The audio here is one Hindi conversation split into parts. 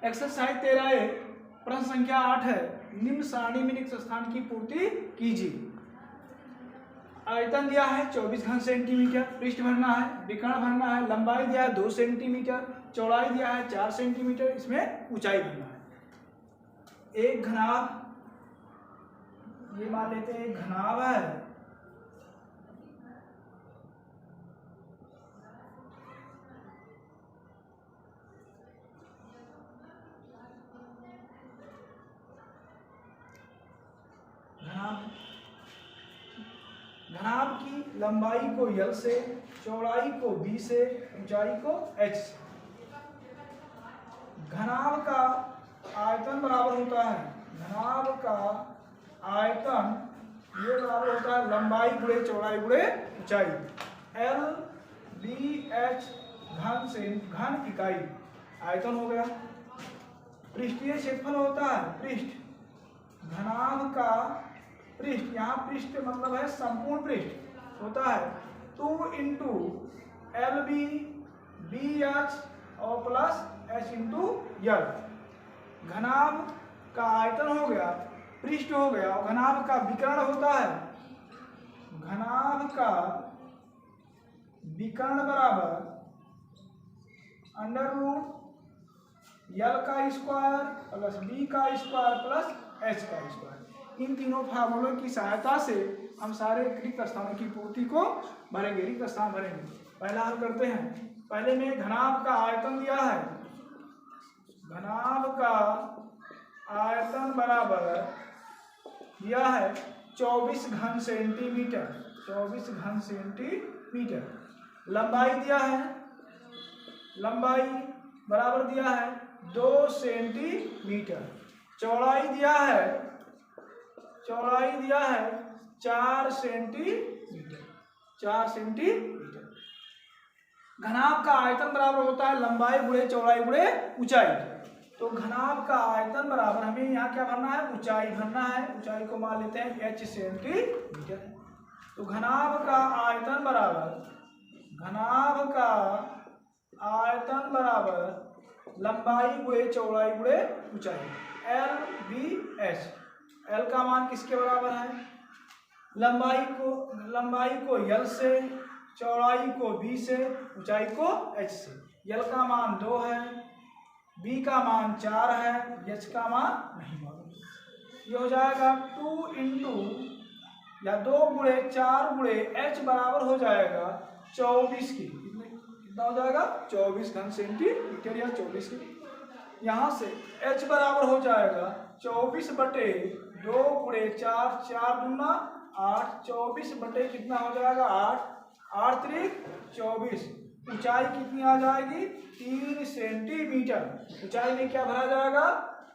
एक्सरसाइज 13A प्रश्न संख्या 8 है। निम्न सारणी में रिक्त स्थान की पूर्ति कीजिए। आयतन दिया है 24 घन सेंटीमीटर, पृष्ठ भरना है, विकर्ण भरना है, लंबाई दिया है 2 सेंटीमीटर, चौड़ाई दिया है 4 सेंटीमीटर, इसमें ऊंचाई भरना है। एक घनाभ, ये मान लेते हैं एक घनाभ है, घनाभ की लंबाई को L से, चौड़ाई को B से, ऊंचाई को H से। घनाभ का आयतन बराबर होता है, घनाभ का आयतन ये बराबर होता है लंबाई गुणे चौड़ाई गुणे ऊंचाई। L B H घन से घन इकाई आयतन हो गया। पृष्ठीय क्षेत्रफल होता है पृष्ठ, घनाभ का पृष्ठ, यहाँ पृष्ठ मतलब है संपूर्ण पृष्ठ होता है 2 इंटू LB BH और प्लस H इंटू L। घनाभ का आयतन हो गया, पृष्ठ हो गया, और घनाभ का विकर्ण होता है, घनाभ का विकर्ण बराबर अंडर रूट L का स्क्वायर प्लस B का स्क्वायर प्लस H का स्क्वायर। इन तीनों फार्मूलों की सहायता से हम सारे रिक्त स्थानों की पूर्ति को भरेंगे, रिक्त स्थान भरेंगे। पहला हल करते हैं। पहले में घनाभ का आयतन दिया है, घनाभ का आयतन बराबर दिया है 24 घन सेंटीमीटर, 24 घन सेंटीमीटर। लंबाई दिया है, लंबाई बराबर दिया है 2 सेंटीमीटर। चौड़ाई दिया है, चौड़ाई दिया है 4 सेंटीमीटर, 4 सेंटीमीटर। घनाभ का आयतन बराबर होता है लंबाई गुणे चौड़ाई गुणे ऊंचाई। तो घनाभ का आयतन बराबर हमें यहाँ क्या भरना है, ऊंचाई भरना है। ऊंचाई को मान लेते हैं H सेंटीमीटर। तो घनाभ का आयतन बराबर, घनाभ का आयतन बराबर लंबाई गुणे चौड़ाई गुणे ऊंचाई L B H। L का मान किसके बराबर है, लंबाई को L से, चौड़ाई को B से, ऊंचाई को H से। L का मान 2 है, B का मान 4 है, H का मान नहीं मालूम। ये हो जाएगा 2 इंटू या 2 गुणे 4 गुणे H बराबर हो जाएगा 24 की। कितना हो जाएगा 24 घन सेंटीमीटर या 24 की। यहाँ से H बराबर हो जाएगा 24 बटे 2 गुणे 4, 4 दूना 8, 24 बटे कितना हो जाएगा 8, 8 त्रिक 24। ऊंचाई कितनी आ जाएगी 3 सेंटीमीटर। ऊंचाई में क्या भरा जाएगा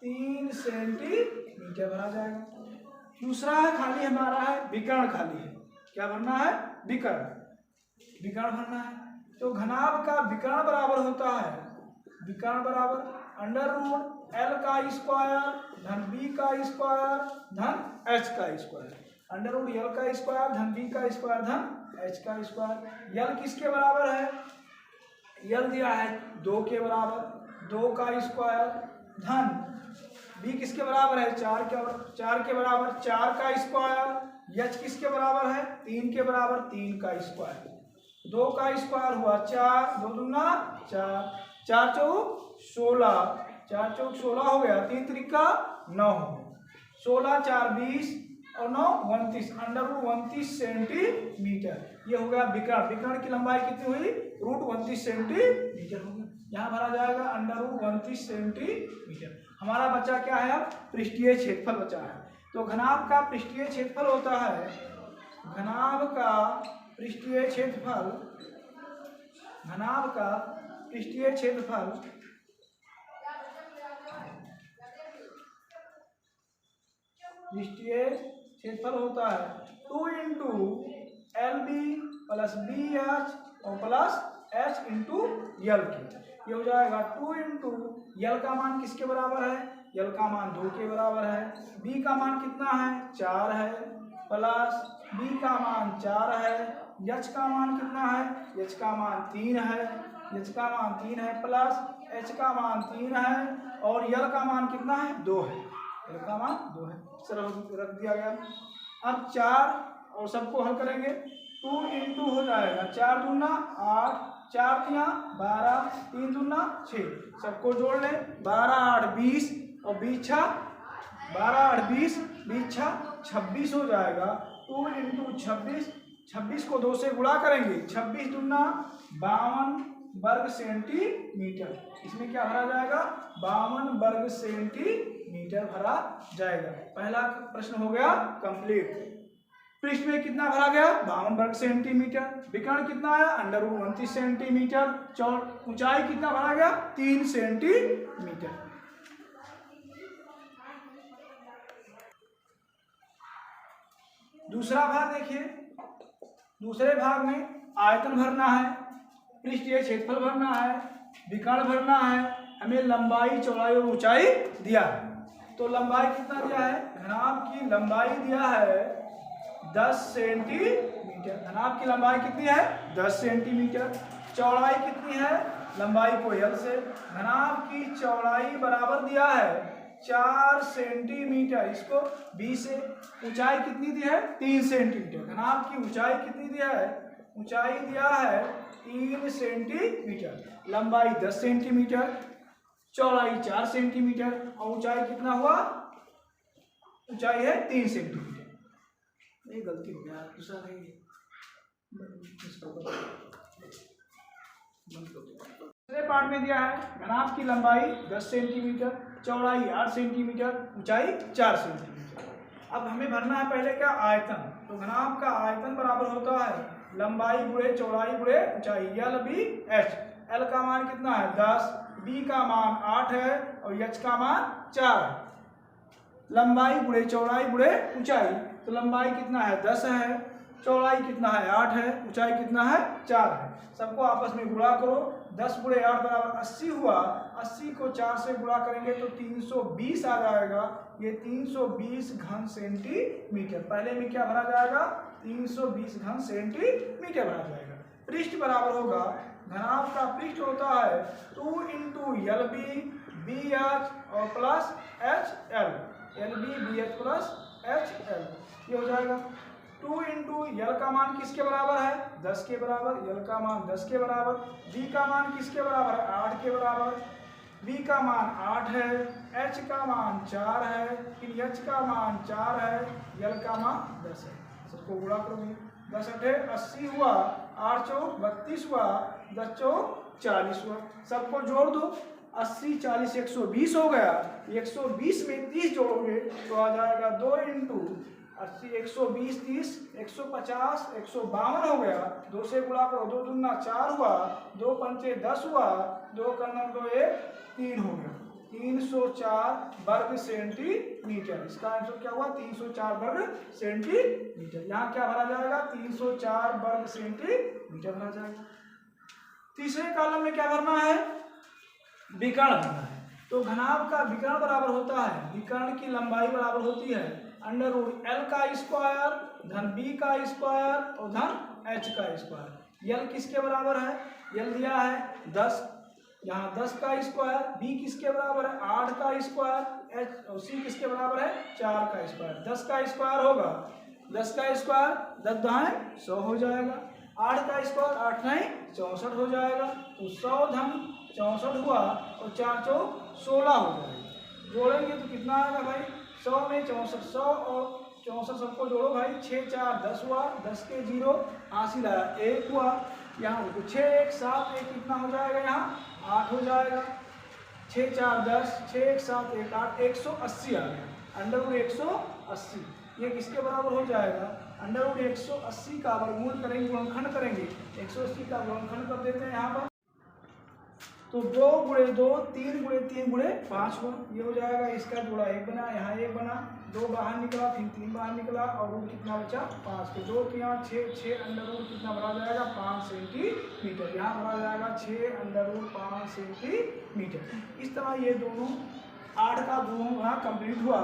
3 सेंटीमीटर भरा जाएगा। दूसरा है खाली हमारा है विकर्ण, खाली है, क्या भरना है विकर्ण, विकर्ण भरना है। तो घनाभ का विकर्ण बराबर होता है, विकर्ण बराबर अंडर रूट L का स्क्वायर धन B का स्क्वायर धन H का स्क्वायर। अंडर रूट L का स्क्वायर धन B का स्क्वायर धन H का स्क्वायर। L किसके बराबर है, L दिया है 2 के बराबर, 2 का स्क्वायर धन B किसके बराबर है 4 के बराबर 4 का स्क्वायर। H किसके बराबर है 3 के बराबर 3 का स्क्वायर। 2 का स्क्वायर हुआ 4, 2 दूना 4, 4 चौक 16, 4 चौक 16 हो गया, 3 त्रिका 9 हो गया, 16 4 20 और 9 29, अंडर रूट 29 सेंटीमीटर। ये हो गया विकर्ण। विकर्ण की लंबाई कितनी हुई रूट 29 सेंटीमीटर हो गया। यहाँ भरा जाएगा अंडर रूट 29 सेंटीमीटर। हमारा बच्चा क्या है अब पृष्ठीय क्षेत्रफल बचा है। तो घनाभ का पृष्ठीय क्षेत्रफल होता है, घनाभ का पृष्ठीय क्षेत्रफल, घनाभ का पृष्ठीय क्षेत्रफल पृष्ठीय क्षेत्रफल होता है 2 इंटू LB प्लस BH और प्लस H इंटू L की। ये हो जाएगा 2 इंटू L का मान किसके बराबर है, L का मान 2 के बराबर है, B का मान कितना है 4 है, प्लस B का मान 4 है, H का मान कितना है, H का मान 3 है, एच का मान 3 है प्लस एच का मान 3 है और यल का मान कितना है 2 है, यल का मान 2 है, सर रख दिया गया। अब 4 और सबको हल करेंगे, 2 इंटू हो जाएगा 4 दूना 8, 4 तिया 12, 3 दूना 6, सबको जोड़ लें 12 8 20 और 20 छा 12 8 20 20 छा 26 हो जाएगा। 2 इंटू 26, 26 को 2 से गुणा करेंगे, 26 दूना 52 वर्ग सेंटीमीटर, इसमें क्या भरा जाएगा 52 वर्ग सेंटीमीटर भरा जाएगा। पहला प्रश्न हो गया कंप्लीट। पृष्ठ में कितना भरा गया 52 वर्ग सेंटीमीटर, विकर्ण कितना आया √29 सेंटीमीटर, ऊंचाई कितना भरा गया 3 सेंटीमीटर। दूसरा भाग देखिए, दूसरे भाग में आयतन भरना है, पृष्ठीय क्षेत्रफल भरना है, विकर्ण भरना है, हमें लंबाई चौड़ाई और ऊंचाई दिया है। तो लंबाई कितना दिया है, घनाभ की लंबाई दिया है 10 सेंटीमीटर, घनाभ की लंबाई कितनी है 10 सेंटीमीटर, चौड़ाई कितनी है लंबाई को यल से, घनाभ की चौड़ाई बराबर दिया है 4 सेंटीमीटर, इसको 20 से, ऊंचाई कितनी दी है 3 सेंटीमीटर, घनाभ की ऊंचाई कितनी दिया है, ऊंचाई दिया है 3 सेंटीमीटर, लंबाई 10 सेंटीमीटर, चौड़ाई 4 सेंटीमीटर और ऊंचाई कितना हुआ, ऊंचाई है 3 सेंटीमीटर। ये गलती हो गया, दूसरा नहीं दूसरे पार्ट में दिया है घनाभ की लंबाई 10 सेंटीमीटर, चौड़ाई 8 सेंटीमीटर, ऊंचाई 4 सेंटीमीटर। अब हमें भरना है पहले क्या आयतन, तो घनाभ का आयतन बराबर होता है लंबाई गुणे चौड़ाई गुणे ऊंचाई, यल बी एच, एल का मान कितना है 10, बी का मान 8 है और एच का मान 4 है, लंबाई गुणे चौड़ाई गुणे ऊंचाई, तो लंबाई कितना है 10 है, चौड़ाई कितना है 8 है, ऊंचाई कितना है 4 है, सबको आपस में गुणा करो, 10 गुणे 8 बराबर 80 हुआ, 80 को 4 से गुणा करेंगे तो 320 आ जाएगा, ये 320 घन सेंटीमीटर, पहले में क्या भरा जाएगा 320 घन सेंटीमीटर भरा जाएगा। पृष्ठ बराबर होगा, घनाभ का पृष्ठ होता है 2 इंटू यल बी एच और plus H L, L B H plus H L, ये हो जाएगा 2 इंटू यल का मान किसके बराबर है 10 के बराबर, यल का मान 10 के बराबर, बी का मान किसके बराबर है 8 के बराबर, बी का मान 8 है, एच का मान 4 है, फिर एच का मान 4 है, यल का मान 10 है, सबको गुणा करोगे 10 8 80 हुआ, 8 चौक 32 हुआ, 10 चौक 40 हुआ, सबको जोड़ दो 80 40 120 हो गया, 120 में 30 जोड़ोगे तो आ जाएगा 2 इंटू 80 120 30 150 152 हो गया, 2 से गुणा करो 2 दूना 4 हुआ, 2 पंचे 10 हुआ, 2 कर्नल 2 1 3 हो गया, 304 वर्ग सेंटीमीटर, इसका आंसर क्या हुआ 304 वर्ग सेंटीमीटर। यहाँ क्या भरा जाएगा 304 वर्ग सेंटीमीटर भरा जाएगा। तीसरे कॉलम में क्या भरना है विकर्ण भरना है, तो घनाभ का विकर्ण बराबर होता है, विकर्ण की लंबाई बराबर होती है √L का स्क्वायर धन B का स्क्वायर और धन H का स्क्वायर। L किसके बराबर है, L दिया है 10, यहाँ 10 का स्क्वायर, B किसके बराबर है 8 का स्क्वायर, H और C किसके बराबर है 4 का स्क्वायर। 10 का स्क्वायर होगा 10 का स्क्वायर 10 दाएं 100 हो जाएगा, 8 का स्क्वायर 8 नहीं 64 हो जाएगा, तो 100 धन 64 हुआ और 4 चौक 16 हो जाएगा, जोड़ेंगे तो कितना आएगा भाई 100 में 64, 100 और 64 सबको जोड़ो भाई, 6 4 10 हुआ, 10 के 0 हासिल आया 1 हुआ, यहाँ देखो 6 1 7 1 कितना हो जाएगा, यहाँ 8 हो जाएगा, 6 4 10 6 1 7 1 8 180 आ गया, √180 ये किसके बराबर हो जाएगा √180 का वर्गमूल करेंगे, गुणनखंड करेंगे, 180 का गुणनखंड कर देते हैं यहाँ पर, तो 2 गुणे 2 3 गुणे 3 गुणे 5 हुआ, ये हो जाएगा, इसका जोड़ा 1 बना, यहाँ 1 बना, 2 बाहर निकला फिर 3 बाहर निकला और रूट कितना बचा 5 के 2 के यहाँ 6 √, कितना भरा जाएगा 5 सेंटीमीटर, यहाँ भरा जाएगा 6 √5 सेंटीमीटर। इस तरह ये दोनों 8 का दोनों यहाँ कंप्लीट हुआ।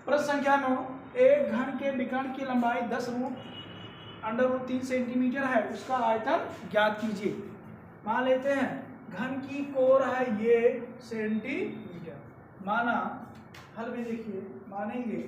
प्रश्न संख्या 9, एक घन के विकर्ण की लंबाई 10 √, √3 सेंटीमीटर है उसका आयतन ज्ञात कीजिए। मान लेते हैं घन की कोर है ये सेंटीमीटर, माना हल में देखिए मानेंगे,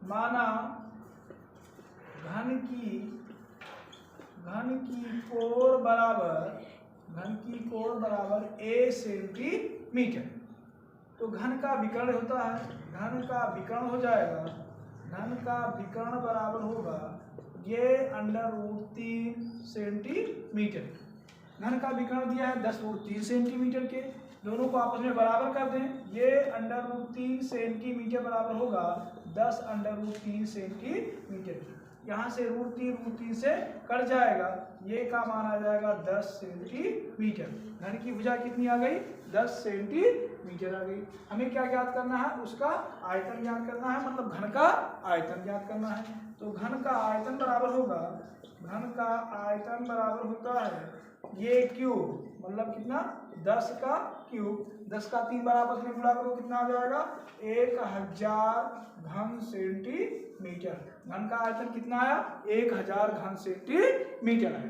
माना घन की कोर बराबर a सेंटीमीटर। तो घन का विकर्ण होता है, घन का विकर्ण हो जाएगा, घन का विकर्ण बराबर होगा ये √3 सेंटीमीटर। घन का विकर्ण दिया है 10√3 सेंटीमीटर के, दोनों को आपस में बराबर कर दें, ये √3 सेंटीमीटर बराबर होगा 10√3 सेंटीमीटर। यहाँ से √3 से कट जाएगा, ये का मान आ जाएगा 10 सेंटीमीटर। घन की भुजा कितनी आ गई? 10 सेंटीमीटर आ गई। हमें क्या ज्ञात करना है? उसका आयतन ज्ञात करना है, मतलब घन का आयतन ज्ञात करना है। तो घन का आयतन बराबर होगा, घन का आयतन बराबर होता है ये क्यूब, मतलब कितना? 10 का क्यूब, 10 का 3 बार आपस में गुणा करो, कितना आ जाएगा? 1000 घन सेंटीमीटर। घन का आयतन कितना आया? 1000 घन सेंटीमीटर है।